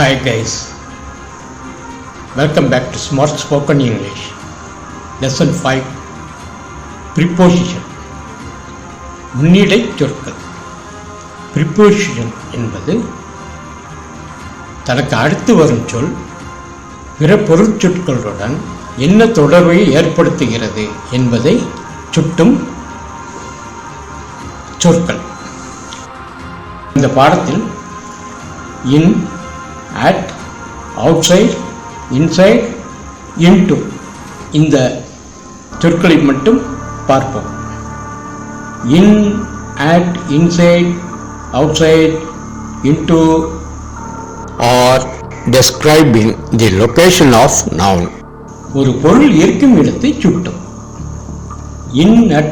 Hi guys, welcome back to Smart Spoken English. Lesson 5 Preposition. முன்னிடை சொற்கள். Preposition என்பது தனக்கு அடுத்து வரும் சொல் பிற பொருட்சொற்களுடன் என்ன தொடர்பை ஏற்படுத்துகிறது என்பதை சுட்டும் சொற்கள். இந்த பாடத்தில் in, at, outside, inside, into இந்த சொற்களை மட்டும் பார்ப்போம். in, at, inside, outside, into are describing the location of noun. ஒரு பொருள் இருக்கும் இடத்தை சுட்டும். in, at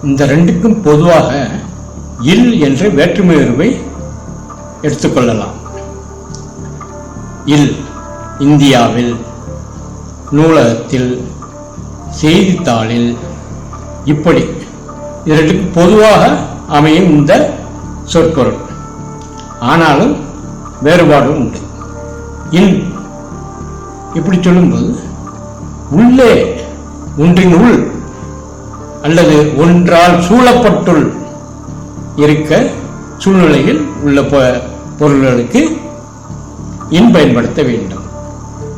இந்த ரெண்டுக்கும் பொதுவாக இல் என்ற வேற்றுமை உருவை எடுத்துக்கொள்ளலாம். இல் இந்தியாவில், நூலகத்தில், செய்தித்தாளில், இப்படி இரண்டுக்கு பொதுவாக அமையும் இந்த சொற்பொருள். ஆனாலும் வேறுபாடும் உண்டு. இன் இப்படி சொல்லும்போது உள்ளே, ஒன்றின் உள் அல்லது ஒன்றால் சூழப்பட்டுள் இருக்க சூழ்நிலையில் உள்ள பொருள்களுக்கு இன் பயன்படுத்த வேண்டும்.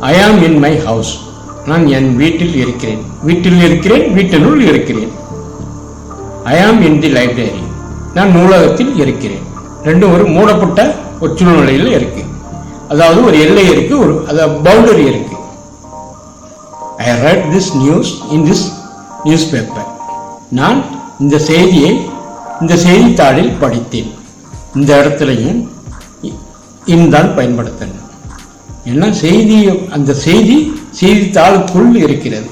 ஐ ஆம் இன் மை ஹவுஸ், நான் என் வீட்டில் இருக்கிறேன். வீட்டினுள் இருக்கிறேன். ஐ ஆம் இன் தி லைப்ரரி, நான் நூலகத்தில் இருக்கிறேன். ரெண்டும் ஒரு மூடப்பட்ட ஒரு சூழ்நிலையில் இருக்கு. அதாவது ஒரு எல்லை இருக்கு, ஒரு பவுண்டரி இருக்கு. ஐ read this news in this newspaper, நான் இந்த செய்தியை இந்த செய்தித்தாளில் படித்தேன். இந்த இடத்துலையும் இன்தான் பயன்படுத்தணும். ஏன்னா அந்த செய்தித்தாளுக்குள் இருக்கிறது,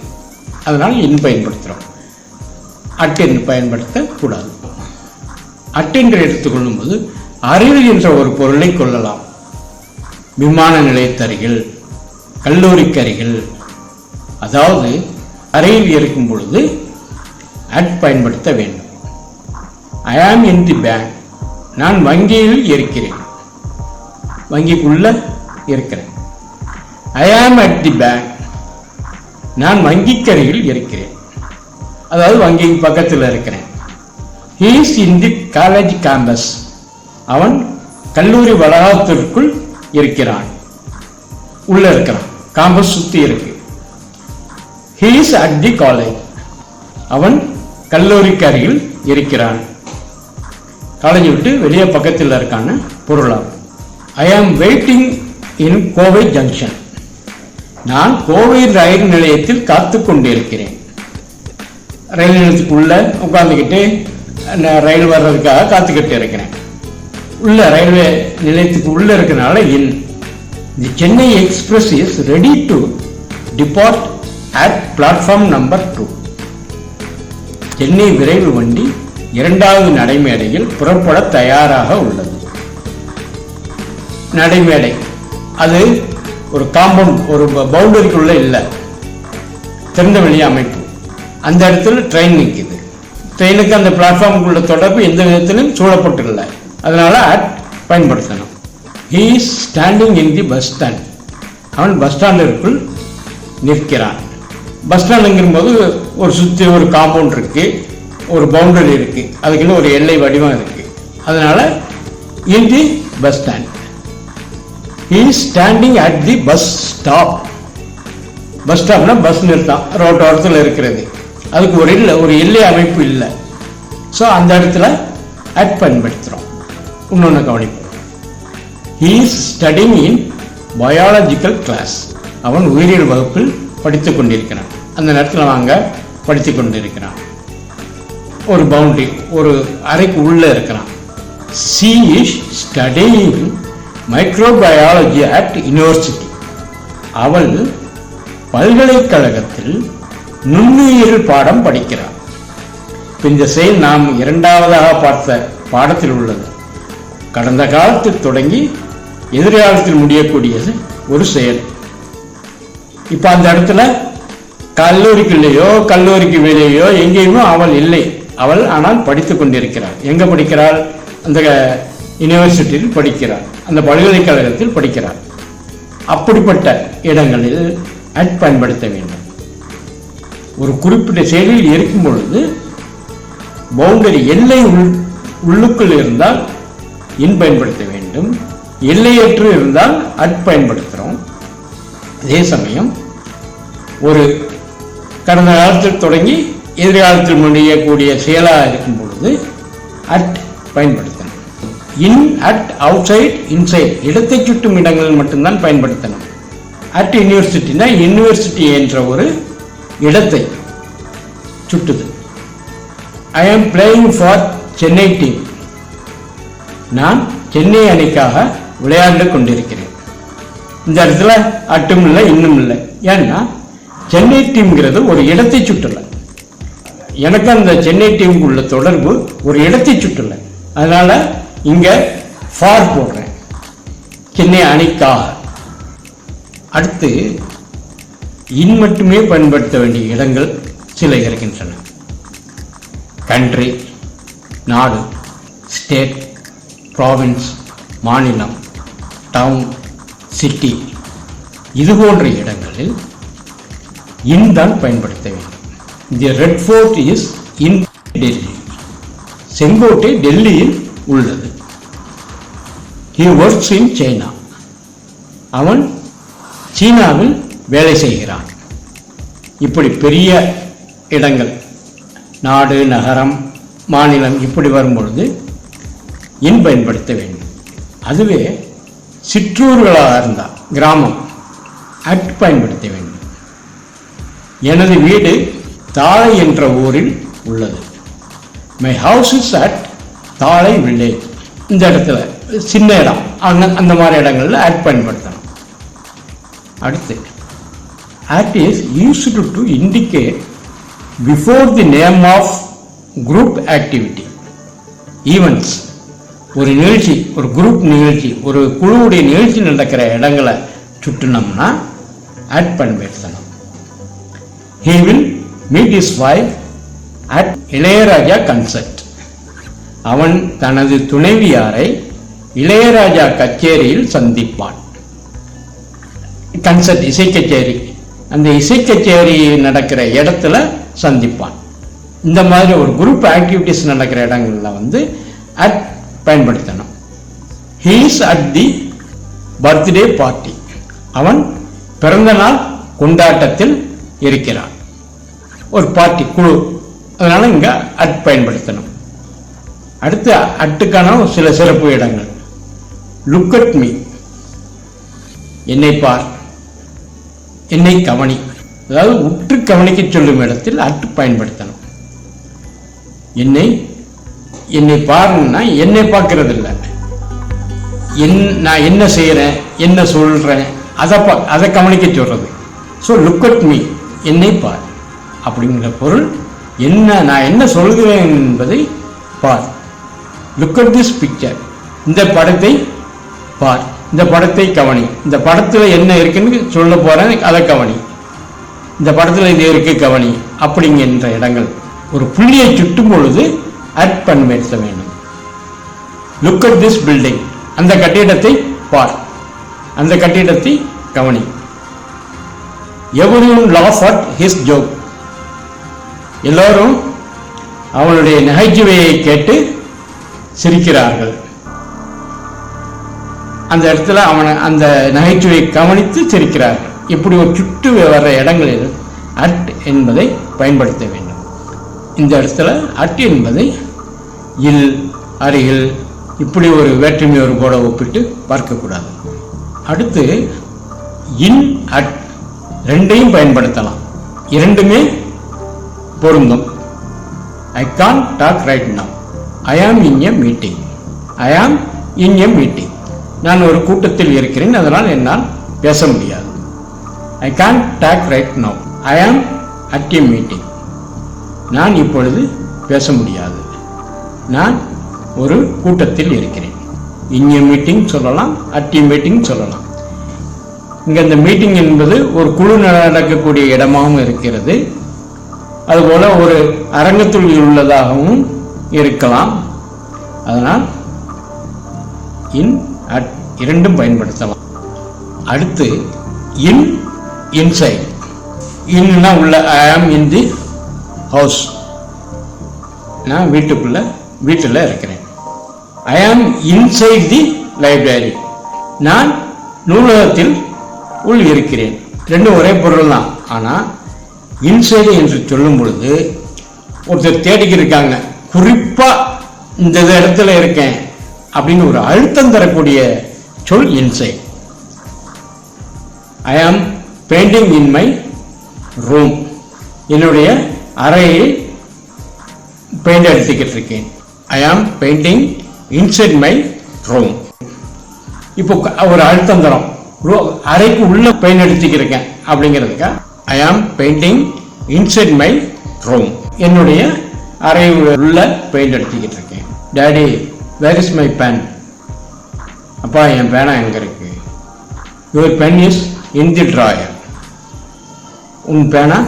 அதனால் இன் பயன்படுத்துகிறோம். அட் பயன்படுத்தக்கூடாது. அட் என்று எடுத்துக்கொள்ளும் போது அருகில் என்ற ஒரு பொருளை கொள்ளலாம். விமான நிலையத்தருகில், கல்லூரிக்கருகில், அதாவது அருகில் இருக்கும் பொழுது அட் பயன்படுத்த வேண்டும். ஐ ஆம் இன் தி பேங்க், நான் வங்கியில் இருக்கிறேன். வங்கிக்குள்ள இருக்கிறேன். ஐ ஆம் அட் தி பேங்க், நான் வங்கிக்கரையில் இருக்கிறேன். அதாவது வங்கி பக்கத்தில் இருக்கிறேன். He is in the college campus, அவன் கல்லூரி வளாகத்திற்குள் இருக்கிறான். உள்ள இருக்கிறான், காம்பஸ் சுத்தி இருக்கு. He is at the college, அவன் கல்லூரிக்கு அருகில் இருக்கிறான். காலேஜ் விட்டு வெளியே பக்கத்தில் இருக்கான பொருளாகும். ஐ ஆம் வெயிட்டிங் இன் கோவை ஜங்ஷன், நான் கோவை ரயில் நிலையத்தில் காத்து கொண்டிருக்கிறேன். ரயில் நிலையத்துக்குள்ள உட்கார்ந்துக்கிட்டு ரயில் வர்றதுக்காக காத்துக்கிட்டு இருக்கிறேன். உள்ள ரயில்வே நிலையத்துக்கு உள்ள இருக்கிறனால in. The Chennai express is ready to depart at platform number 2, Chennai விரைவு வண்டி 2வது நடைமேடையில் புறப்பட தயாராக உள்ளது. நடைமேடை அது ஒரு காம்பவுண்ட், ஒரு பவுண்டரிக்குள்ள இல்லை, திறந்த வெளி அமைப்பு. அந்த இடத்துல ட்ரெயின் நிற்குது. ட்ரெயினுக்கு அந்த பிளாட்ஃபார்முக்குள்ள தொடர்பு எந்த விதத்திலும் சூழப்பட்டுள்ள, அதனால அட் பயன்படுத்தணும். He is standing in the bus stand, அவன் பஸ் ஸ்டாண்டிற்குள் நிற்கிறான். பஸ் ஸ்டாண்டுங்கிற போது ஒரு சுற்றி ஒரு காம்பவுண்ட் இருக்கு, ஒரு பவுண்டரி இருக்கு, அதுக்குன்னு ஒரு எல்லை வடிவம் இருக்கு. அதனால in the bus stand. He is standing at the bus stop. Bus ஸ்டாப்னா பஸ் நிறுத்தம் ரோட்டோரத்தில் இருக்கிறது, அதுக்கு ஒரு எல்லை அமைப்பு இல்லை. ஸோ அந்த இடத்துல அட் பயன்படுத்துகிறோம். இன்னொன்று கவனிப்போம். He is studying in biological class, அவன் உயிரியல் வகுப்பில் படித்து கொண்டிருக்கிறான். அந்த நேரத்தில் வாங்க படித்து கொண்டிருக்கிறான். ஒரு பவுண்டரி, ஒரு அறைக்கு உள்ள இருக்கிறான். C is studying microbiology at university, அவள் பல்கலைக்கழகத்தில் நுண்ணுயிரியல் பாடம் படிக்கிறார். இந்த செயல் நாம் இரண்டாவதாக பார்த்த பாடத்தில் உள்ளது. கடந்த காலத்தில் தொடங்கி எதிர்காலத்தில் முடியக்கூடியது ஒரு செயல். இப்ப அந்த இடத்துல கல்லூரிக்குள்ளேயோ கல்லூரிக்கு வெளியோ எங்கேயுமே அவள் இல்லை. அவள் ஆனால் படித்துக் கொண்டிருக்கிறாள். எங்க படிக்கிறாள்? அந்த யூனிவர்சிட்டியில் படிக்கிறார், அந்த பல்கலைக்கழகத்தில் படிக்கிறார். அப்படிப்பட்ட இடங்களில் அட் பயன்படுத்த வேண்டும். ஒரு குறிப்பிட்ட செயலில் இருக்கும் பொழுது பவுண்டரி எல்லை உள்ளுக்குள் இருந்தால் இன் பயன்படுத்த வேண்டும். எல்லையற்று இருந்தால் அட் பயன்படுத்துகிறோம். அதே சமயம் ஒரு கடந்த காலத்தில் தொடங்கி எதிர்காலத்தில் முடியக்கூடிய செயலாக இருக்கும் பொழுது அட் பயன்படுத்தணும். இன், அட், அவுட் சைட், இன்சைட் இடத்தை சுட்டும் இடங்களில் மட்டும்தான் பயன்படுத்தணும். அட் யூனிவர்சிட்டினா யூனிவர்சிட்டி என்ற ஒரு இடத்தை சுட்டுது. ஐ ஆம் பிளேயிங் ஃபார் சென்னை டீம். நான் சென்னை அணிக்காக விளையாண்டு கொண்டிருக்கிறேன். இந்த இடத்துல அட்டும் இல்லை இன்னும் இல்லை. ஏன்னா சென்னை டீம்ங்கிறது ஒரு இடத்தை சுட்டல. எனக்கு அந்த சென்னை டீமுக்கு உள்ள தொடர்பு ஒரு இடத்தை சுட்டல. அதனால இங்க ஃபார் போடுறேன், சென்னை அணிக்காக. அடுத்து இன் மட்டுமே பயன்படுத்த வேண்டிய இடங்கள் சில இருக்கின்றன. கண்ட்ரி, நாடு, ஸ்டேட், ப்ராவின்ஸ், மாநிலம், டவுன், சிட்டி, இது போன்ற இடங்களில் இன் தான் பயன்படுத்த வேண்டும். The red fort is in Delhi. செங்கோட்டை டெல்லியில் உள்ளது. He works in China. அவன் சீனாவில் வேலை செய்கிறான். இப்படி பெரிய இடங்கள், நாடு, நகரம், மாநிலம் இப்படி வரும்பொழுது இன் பயன்படுத்த வேண்டும். அதுவே சிற்றூர்களாக இருந்தால், கிராமம், அட் பயன்படுத்த வேண்டும். எனது வீடு தாளை என்ற ஊரில் உள்ளது. மை ஹவுஸ் இஸ் அட் தாளை வில்லேஜ். இந்த இடத்துல சின்ன இடம், அந்த மாதிரி இடங்கள்ல அட் பயன்படுத்தணும். அடுத்து at is used to indicate before the name of group activity, events. ஒரு நிகழ்ச்சி, ஒரு குரூப் நிகழ்ச்சி, ஒரு குழுவுடைய நிகழ்ச்சி நடக்கிற இடங்களை சுட்டினோம்னா அட் பயன்படுத்தணும். He will meet his wife at Ilaiyaraaja concert. அவன் தனது துணைவியாரை இளையராஜா கச்சேரியில் சந்திப்பான். கன்சர்ட் இசை கச்சேரி, அந்த இசை கச்சேரி நடக்கிற இடத்துல சந்திப்பான். இந்த மாதிரி ஒரு குரூப் ஆக்டிவிட்டிஸ் நடக்கிற இடங்கள்ல அட் பயன்படுத்தணும். He is at the birthday party. அவன் பிறந்த நாள் கொண்டாட்டத்தில் இருக்கிறான். ஒரு பார்ட்டி, குழு, அதனால இங்க அட் பயன்படுத்தணும். அடுத்து அட்டுக்கான சில சிறப்பு இடங்கள். லுக் அட் மீ, என்னை பார், என்னை கவனி. அதாவது உற்று கவனிக்க சொல்லும் இடத்தில் அட் பயன்படுத்தணும். என்னை பாருன்னா என்னை பார்க்கறது இல்லை, நான் என்ன செய்யறேன், என்ன சொல்றேன், அதை கவனிக்க சொல்றது. ஸோ லுக் அட் மீ, என்னை பார் அப்படிங்கிற பொருள் நான் என்ன சொல்கிறேன் என்பதை பார். லுக் அட் திஸ் பிக்சர், இந்த படத்தை பார், இந்த படத்தை கவனி, இந்த படத்தில் என்ன இருக்குன்னு சொல்ல போறேன், அதை கவனி, இந்த படத்தில் இது இருக்கு கவனி அப்படிங்கிற இடங்கள். ஒரு புள்ளியை சுட்டும் பொழுது அட் பயன்படுத்த வேண்டும். லுக் அட் திஸ் பில்டிங், அந்த கட்டிடத்தை பார், அந்த கட்டிடத்தை கவனி. எவரியும் லாஃப் அட் ஹிஸ் ஜோக், எல்லோரும் அவனுடைய நகைச்சுவையை கேட்டு சிரிக்கிறார்கள். அந்த இடத்துல அந்த நகைச்சுவையை கவனித்து சிரிக்கிறார்கள். இப்படி ஒரு சுட்டு வர்ற இடங்களில் அட் என்பதை பயன்படுத்த வேண்டும். இந்த இடத்துல அட் என்பதை இல், அருகில், இப்படி ஒரு வேற்றுமை ஒரு கூட ஒப்பிட்டு பார்க்கக்கூடாது. அடுத்து இன், அட் ரெண்டையும் பயன்படுத்தலாம். இரண்டுமே பொருந்தும். I can't talk right now, I am in a meeting. I am in a meeting, நான் ஒரு கூட்டத்தில் இருக்கிறேன், அதனால் என்னால் பேச முடியாது. I can't talk right now, I am at a meeting, நான் இப்பொழுது பேச முடியாது, நான் ஒரு கூட்டத்தில் இருக்கிறேன். இன் எ மீட்டிங் சொல்லலாம், அட் எ மீட்டிங் சொல்லலாம். இங்க இந்த மீட்டிங் என்பது ஒரு குழு நடக்கக்கூடிய இடமாகவும் இருக்கிறது, அதுபோல ஒரு அரங்கத்தில் உள்ளதாகவும் இருக்கலாம். அதனால் இன், அட் இரண்டும் பயன்படுத்தலாம். அடுத்து இன், இன்சைட். இன்னா உள்ள, ஐ ஆம் இன் தி ஹவுஸ், நான் வீட்டில் இருக்கிறேன். ஐ ஆம் இன்சைட் தி லைப்ரரி, நான் நூலகத்தில் உள் இருக்கிறேன். ரெண்டும் ஒரே பொருள் தான். ஆனால் இன்சைடு என்று சொல்லும் பொழுது ஒருத்தர் தேடிக்கிருக்காங்க, குறிப்பாக இந்த இடத்துல இருக்கேன் அப்படின்னு ஒரு அழுத்தம் தரக்கூடிய சொல் inside. I am painting in my room, என்னுடைய அறையில் பெயிண்ட் அடித்துக்கிட்டு இருக்கேன். ஐ am painting inside my room. இப்போ ஒரு அழுத்தம் தரும், அறைக்கு உள்ள paint அடித்துக்கிருக்கேன் அப்படிங்கிறதுக்கா I am painting inside my room, என்னுடைய அறையில் உள்ள பெயிண்ட் அடித்துக்கிட்டு இருக்கேன். Daddy where is my pen, அப்பா என் பேனா எங்க இருக்கு? Your pen is in the drawer, உன் பேனா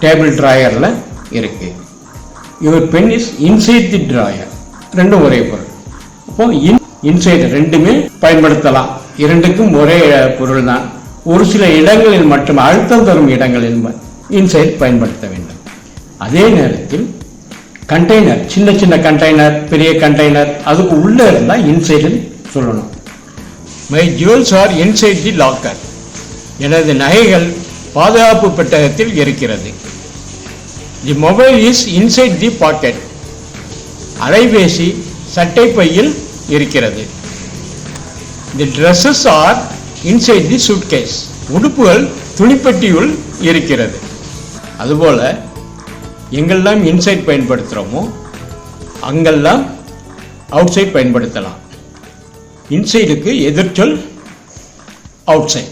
டேபிள் ட்ராயர்ல இருக்கு. Your pen is inside the drawer, ரெண்டும் ஒரே பொருள். அப்போ இன்சைட் ரெண்டுமே பயன்படுத்தலாம், இரண்டுக்கும் ஒரே பொருள் தான். ஒரு சில இடங்களில் மட்டும் அழுத்தம் தரும் இடங்களில் இன்சைட் பயன்படுத்த வேண்டும். அதே நேரத்தில் கண்டெய்னர், சின்ன சின்ன கண்டெய்னர், பெரிய கண்டெய்னர், அதுக்கு உள்ள இருந்தால் இன்சைடில் சொல்லணும். My jewels are inside the locker, எனது நகைகள் பாதுகாப்பு பெட்டகத்தில் இருக்கிறது. The mobile is inside the pocket, அலைபேசி சட்டை பையில் இருக்கிறது. The dresses are inside the suitcase, உடுப்புகள் துணிப்பெட்டியுள் இருக்கிறது. அதுபோல எங்கெல்லாம் இன்சைட் பயன்படுத்துகிறோமோ அங்கெல்லாம் அவுட் சைட் பயன்படுத்தலாம். இன்சைடுக்கு எதிர்ச்சொல் out side.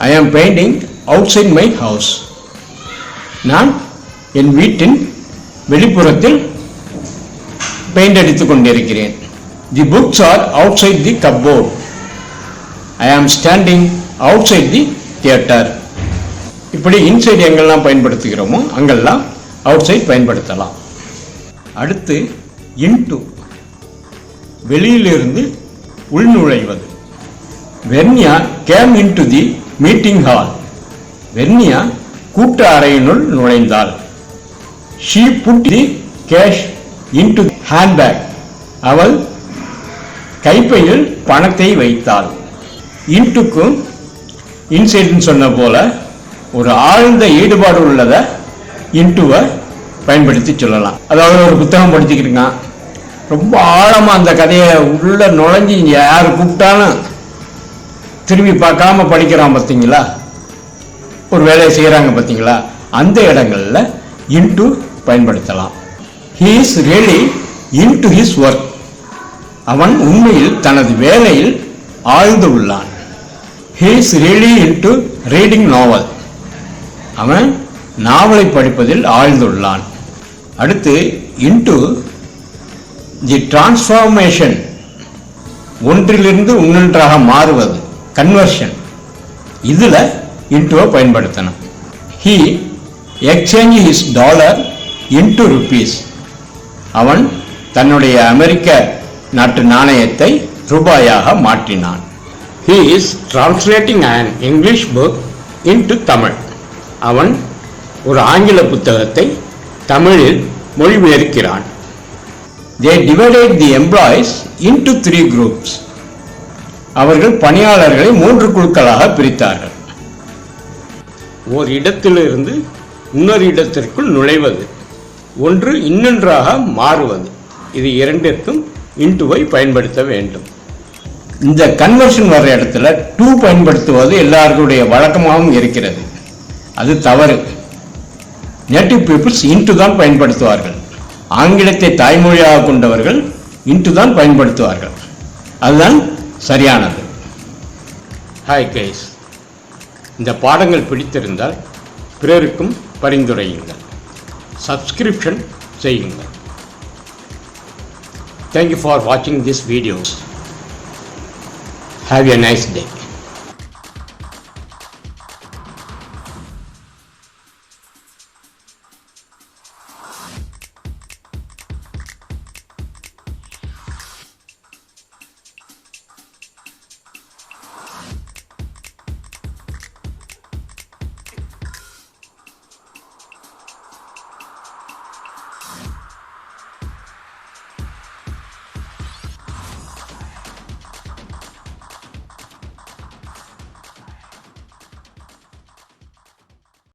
I am painting outside my house, நான் என் வீட்டின் வெளிப்புறத்தில் பெயிண்ட் அடித்துக் கொண்டிருக்கிறேன். The books are outside the cupboard, I am standing outside the theatre. இப்படி இன்சைட் எங்கெல்லாம் பயன்படுத்துகிறோமோ அங்கெல்லாம் அவுட் சைட் பயன்படுத்தலாம். அடுத்து இன்டு, வெளியிலிருந்து உள்நுழைவது. Vernia came into the meeting hall, Vernia கூட்ட அறையினுள் நுழைந்தாள். She put the cash into handbag, அவள் கைப்பையில் பணத்தை வைத்தாள். இன்டுக்கும் இன்சைட்னு சொன்ன போல ஒரு ஆழ்ந்த ஈடுபாடு உள்ளதை இன்டுவை பயன்படுத்தி சொல்லலாம். அதாவது ஒரு புத்தகம் படிச்சுக்கிட்டுங்க, ரொம்ப ஆழமாக அந்த கதையை உள்ள நுழைஞ்சி யார் கூப்பிட்டாலும் திரும்பி பார்க்காம படிக்கிறான் பார்த்தீங்களா, ஒரு வேலையை செய்கிறாங்க பார்த்தீங்களா, அந்த இடங்களில் இன்டு பயன்படுத்தலாம். He is really into his work, அவன் உண்மையில் தனது வேலையில் ஆழ்ந்து உள்ளான். He is really into reading novel, அவன் நாவலை படிப்பதில் ஆழ்ந்துள்ளான். அடுத்து into தி டிரான்ஸ்ஃபார்மேஷன், ஒன்றிலிருந்து இன்னொன்றாக மாறுவது, கன்வர்ஷன், இதில் இன்டுவை பயன்படுத்தணும். He exchange his dollar into rupees, அவன் தன்னுடைய அமெரிக்க நாட்டு நாணயத்தை ரூபாயாக மாற்றினான். He is translating an English book into Tamil, அவன் ஒரு ஆங்கில புத்தகத்தை தமிழில் மொழிபெயர்க்கிறான். They divided the employees into 3 groups, அவர்கள் பணியாளர்களை 3 குழுக்களாக பிரித்தார்கள். ஒரு இடத்திலிருந்து இன்னொரு இடத்திற்குள் நுழைவது, ஒன்று இன்னொன்றாக மாறுவது, இது இரண்டிற்கும் இன்டுவை பயன்படுத்த வேண்டும். இந்த கன்வர்ஷன் வர்ற இடத்துல டு பயன்படுத்துவது எல்லாருடைய வழக்கமாகவும் இருக்கிறது. அது தவறு. நேட்டிவ் பீப்புள்ஸ் இன்டு தான் பயன்படுத்துவார்கள். ஆங்கிலத்தை தாய்மொழியாக கொண்டவர்கள் இன்டு தான் பயன்படுத்துவார்கள். அதுதான் சரியானது. ஹாய் கைஸ், இந்த பாடங்கள் பிடித்திருந்தால் பிறருக்கும் பரிந்துரையுங்கள், சப்ஸ்கிரிப்ஷன் செய்யுங்கள். Thank you for watching this video. Have a nice day.